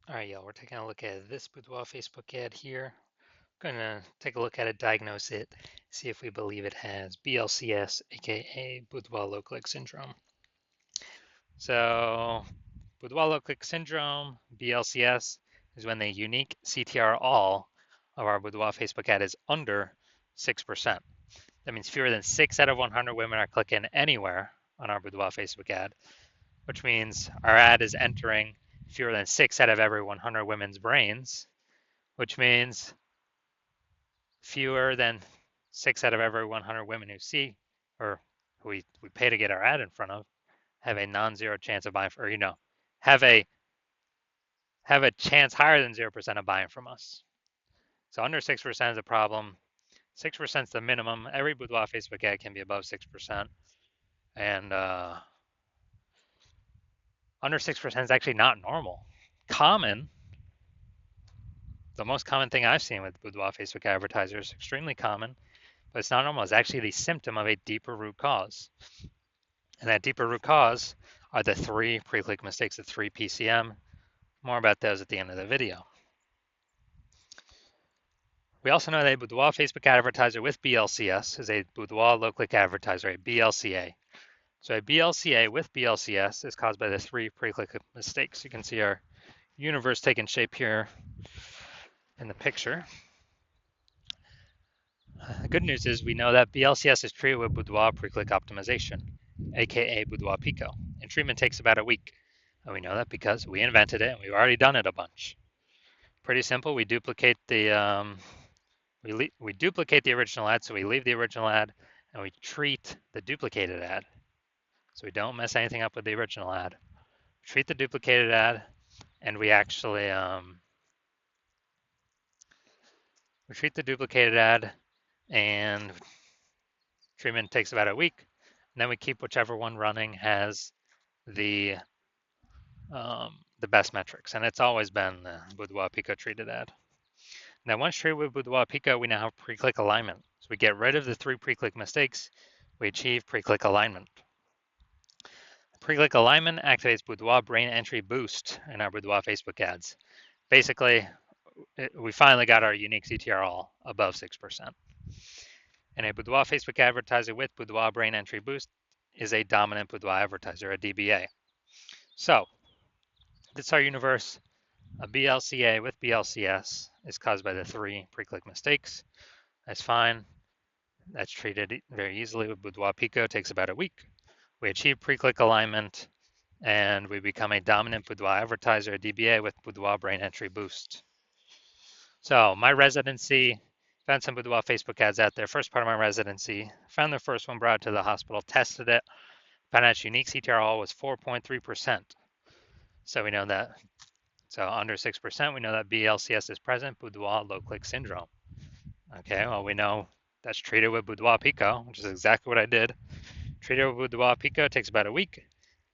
All right, y'all, we're taking a look at this Boudoir Facebook ad here. Going to take a look at it, diagnose it, see if we believe it has BLCS, aka Boudoir low click syndrome. So, Boudoir low click syndrome, BLCS, is when the unique CTR all of our Boudoir Facebook ad is under 6%. That means fewer than 6 out of 100 women are clicking anywhere on our Boudoir Facebook ad, which means our ad is entering fewer than 6 out of every 100 women's brains, which means fewer than 6 out of every 100 women who see or who we pay to get our ad in front of have a non-zero chance of buying, or have a chance higher than 0% of buying from us. So under 6% is a problem. 6% is the minimum. Every Boudoir Facebook ad can be above 6%, and under 6% is actually not normal. Common, the most common thing I've seen with Boudoir Facebook advertisers, extremely common, but it's not normal. It's actually the symptom of a deeper root cause. And that deeper root cause are the 3 pre-click mistakes, the 3 PCM. More about those at the end of the video. We also know that a Boudoir Facebook advertiser with BLCS is a Boudoir low-click advertiser, a BLCA. So a BLCA with BLCS is caused by the 3 pre-click mistakes. You can see our universe taking shape here in the picture. The good news is we know that BLCS is treated with Boudoir pre-click optimization, aka Boudoir Pico, and treatment takes about a week. And we know that because we invented it and we've already done it a bunch. Pretty simple. We duplicate the original ad, so we leave the original ad and we treat the duplicated ad. So we don't mess anything up with the original ad. We treat the duplicated ad, and we actually treat the duplicated ad, and treatment takes about a week. And then we keep whichever one running has the best metrics, and it's always been the Boudoir Pico treated ad. Now, once treated with Boudoir Pico, we now have pre-click alignment. So we get rid of the 3 pre-click mistakes. We achieve pre-click alignment. Pre-click alignment activates Boudoir brain entry boost in our Boudoir Facebook ads. Basically, we finally got our unique CTR all above 6%. And a Boudoir Facebook advertiser with Boudoir brain entry boost is a dominant Boudoir advertiser, a DBA. So, this is our universe. A BLCA with BLCS is caused by the 3 pre-click mistakes. That's fine. That's treated very easily with Boudoir Pico. It takes about a week. We achieve pre-click alignment, and we become a dominant Boudoir advertiser, a DBA with Boudoir brain entry boost. So my residency, found some Boudoir Facebook ads out there. First part of my residency, found the first one, brought it to the hospital, tested it, found out its unique CTR was 4.3%. So we know that, so under 6%, we know that BLCS is present, Boudoir low click syndrome. Okay, well, we know that's treated with Boudoir Pico, which is exactly what I did. Treated with Boudoir Pico takes about a week.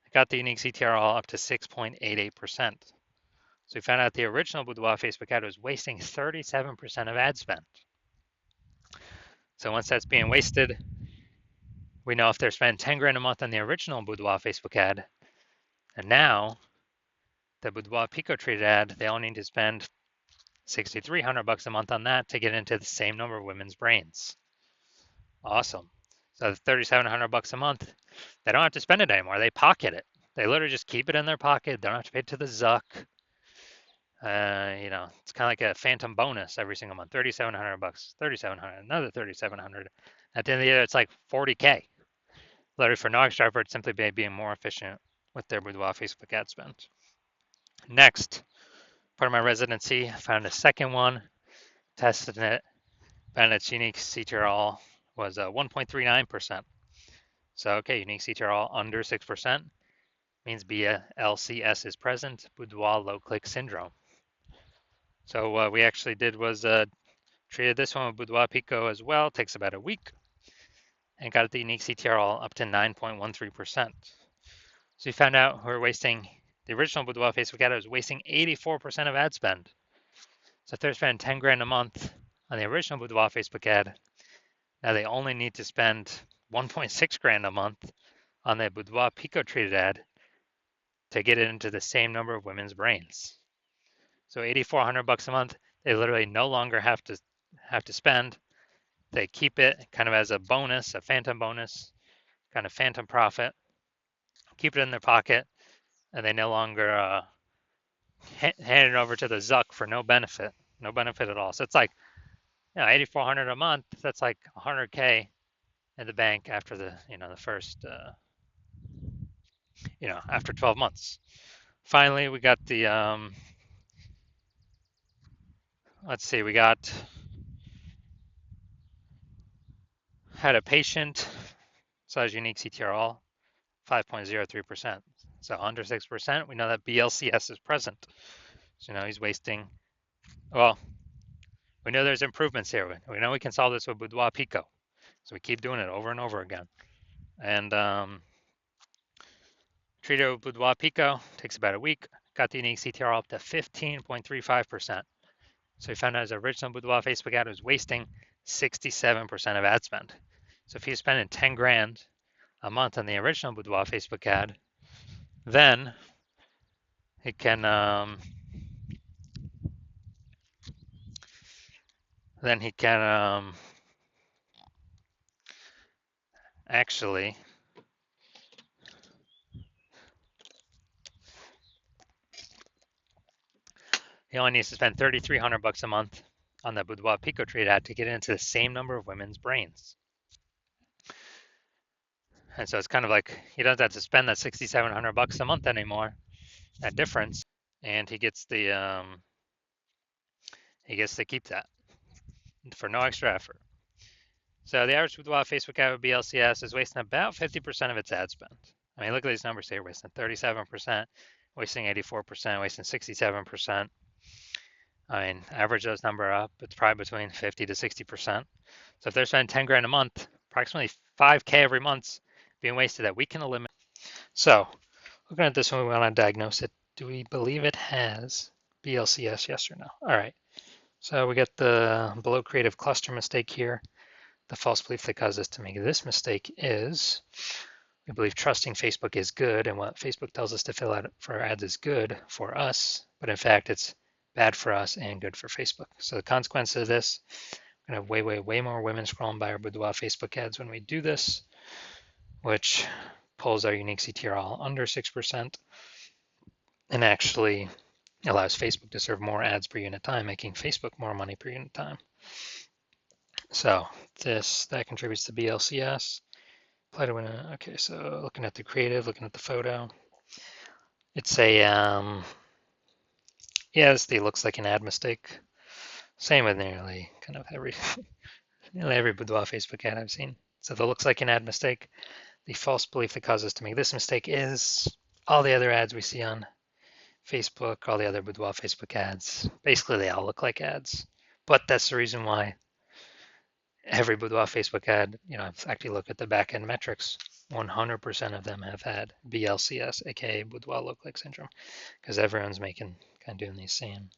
I got the unique CTR all up to 6.88%. So we found out the original Boudoir Facebook ad was wasting 37% of ad spend. So once that's being wasted, we know if they're spending 10 grand a month on the original Boudoir Facebook ad, and now the Boudoir Pico treated ad, they only need to spend $6,300 a month on that to get into the same number of women's brains. Awesome. So $3,700 a month, they don't have to spend it anymore. They pocket it. They literally just keep it in their pocket. They don't have to pay to the Zuck. It's kind of like a phantom bonus every single month. $3,700, $3,700, another $3,700. At the end of the year, it's like $40K. Literally for no extra effort, simply by being more efficient with their Boudoir Facebook ad spend. Next, part of my residency, I found a second one, tested it, found its unique CTR all was 1.39%. So, okay, unique CTR all under 6% means BLCS is present, Boudoir low click syndrome. So what we actually did was treated this one with Boudoir Pico as well. Takes about a week, and got the unique CTR all up to 9.13%. So we found out we were wasting, the original Boudoir Facebook ad was wasting 84% of ad spend. So if they're spending 10 grand a month on the original Boudoir Facebook ad, now they only need to spend 1.6 grand a month on the Boudoir Pico treated ad to get it into the same number of women's brains. So $8,400 a month, they literally no longer have to spend. They keep it kind of as a bonus, a phantom bonus, kind of phantom profit. Keep it in their pocket, and they no longer hand it over to the Zuck for no benefit at all. So it's like, 8,400 a month. That's like 100K in the bank after the first, after 12 months. Finally, we got the let's see, we had a patient size unique CTRL 5.03%. So under 6%, we know that BLCS is present. So he's wasting. Well, we know there's improvements here. We know we can solve this with Boudoir Pico. So we keep doing it over and over again. And treated with Boudoir Pico, takes about a week. Got the unique CTR up to 15.35%. So we found out his original Boudoir Facebook ad was wasting 67% of ad spend. So if he's spending 10 grand a month on the original Boudoir Facebook ad, then he can actually he only needs to spend $3,300 a month on the Boudoir Pico trade ad to get into the same number of women's brains. And so it's kind of like he doesn't have to spend that $6,700 a month anymore, that difference, and he gets to keep that for no extra effort. So the average Boudoir Facebook ad with BLCS is wasting about 50% of its ad spend. I mean, look at these numbers here: wasting 37%, wasting 84%, wasting 67%. I mean, average those numbers up, it's probably between 50 to 60%. So if they're spending 10 grand a month, approximately 5K every month being wasted that we can eliminate. So looking at this one, we want to diagnose it. Do we believe it has BLCS, yes or no? All right. So we get the below creative cluster mistake here. The false belief that caused us to make this mistake is we believe trusting Facebook is good, and what Facebook tells us to fill out for our ads is good for us, but in fact it's bad for us and good for Facebook. So the consequence of this, we're gonna have way more women scrolling by our Boudoir Facebook ads when we do this, which pulls our unique CTRL under 6% and actually allows Facebook to serve more ads per unit time, making Facebook more money per unit time. So that contributes to BLCS. Apply to win. Okay, so looking at the creative, looking at the photo, it's a yes, it looks like an ad mistake. Same with nearly kind of every Boudoir Facebook ad I've seen. So that looks like an ad mistake. The false belief that causes us to make this mistake is all the other ads we see on Facebook, all the other Boudoir Facebook ads. Basically, they all look like ads. But that's the reason why every Boudoir Facebook ad, I've actually looked at the back end metrics. 100% of them have had BLCS, aka Boudoir lookalike syndrome, because everyone's kind of doing these same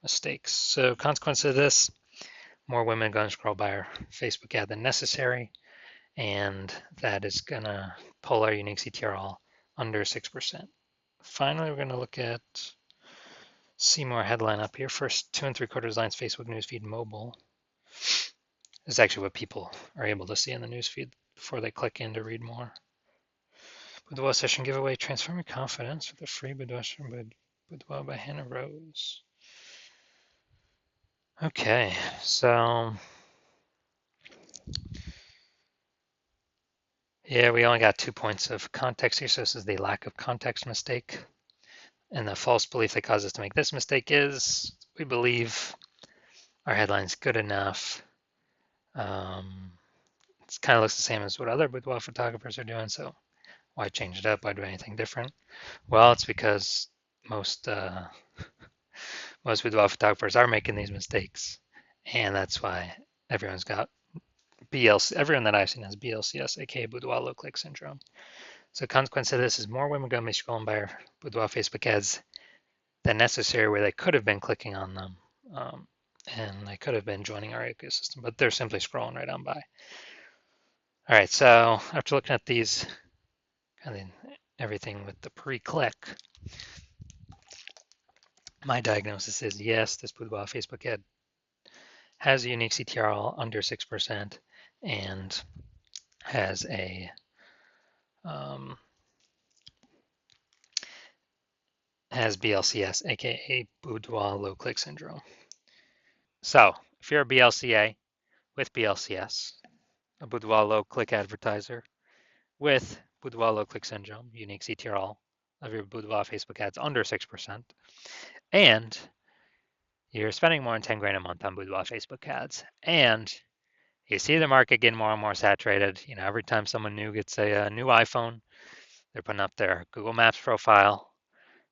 mistakes. So, consequence of this, more women are going to scroll by our Facebook ad than necessary, and that is going to pull our unique CTRL under 6%. Finally, we're going to look at see more headline up here. First 2 3/4 lines Facebook newsfeed mobile. This is actually what people are able to see in the newsfeed before they click in to read more. Boudoir session giveaway, transforming confidence with a free Boudoir by Hannah Rose. Okay, so yeah, we only got 2 points of context here, so this is the lack of context mistake. And the false belief that caused us to make this mistake is we believe our headline's good enough. It kind of looks the same as what other boudoir photographers are doing, so why change it up? Why do anything different? Well, it's because most boudoir photographers are making these mistakes, and that's why everyone's got BLC. Everyone that I've seen has BLCS, aka Boudoir lookalike syndrome. So, consequence of this is more women going to be scrolling by our Boudoir Facebook ads than necessary, where they could have been clicking on them, and they could have been joining our ecosystem, but they're simply scrolling right on by. All right, so after looking at these, and then everything with the pre-click, My diagnosis is yes, this Boudoir Facebook ad has a unique CTRL under 6% and has a um, has BLCS, aka Boudoir low click syndrome. So if you're a BLCA with BLCS, a Boudoir low click advertiser with Boudoir low click syndrome, unique CTRL of your Boudoir Facebook ads under 6%, and you're spending more than 10 grand a month on Boudoir Facebook ads, and you see the market getting more and more saturated. Every time someone new gets a new iPhone, they're putting up their Google Maps profile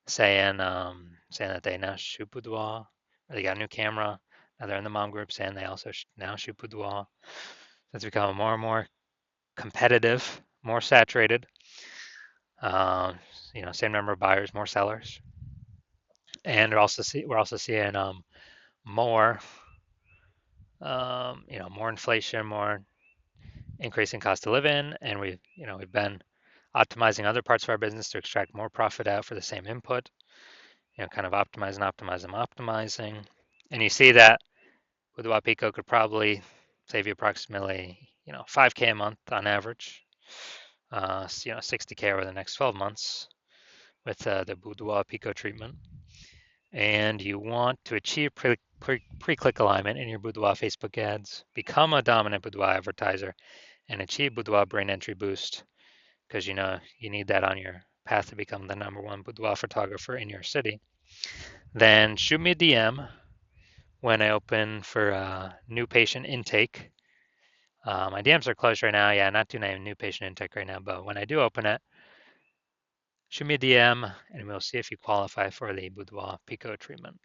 saying that they now shoot boudoir, or they got a new camera. Now they're in the mom group saying they also now shoot boudoir. It's becoming more and more competitive, more saturated. Um, same number of buyers, more sellers, and we're also seeing more, more inflation, more increasing cost of living, and we've been optimizing other parts of our business to extract more profit out for the same input. Kind of optimizing. And you see that with Wapico could probably save you approximately, 5K a month on average, 60K over the next 12 months with the Boudoir Pico treatment. And you want to achieve pre-click alignment in your Boudoir Facebook ads, become a dominant Boudoir advertiser, and achieve Boudoir brain entry boost because you need that on your path to become the number one boudoir photographer in your city. Then shoot me a DM when I open for new patient intake. My DMs are closed right now. Yeah, not doing a new patient intake right now, but when I do open it, shoot me a DM and we'll see if you qualify for the Boudoir Pico treatment.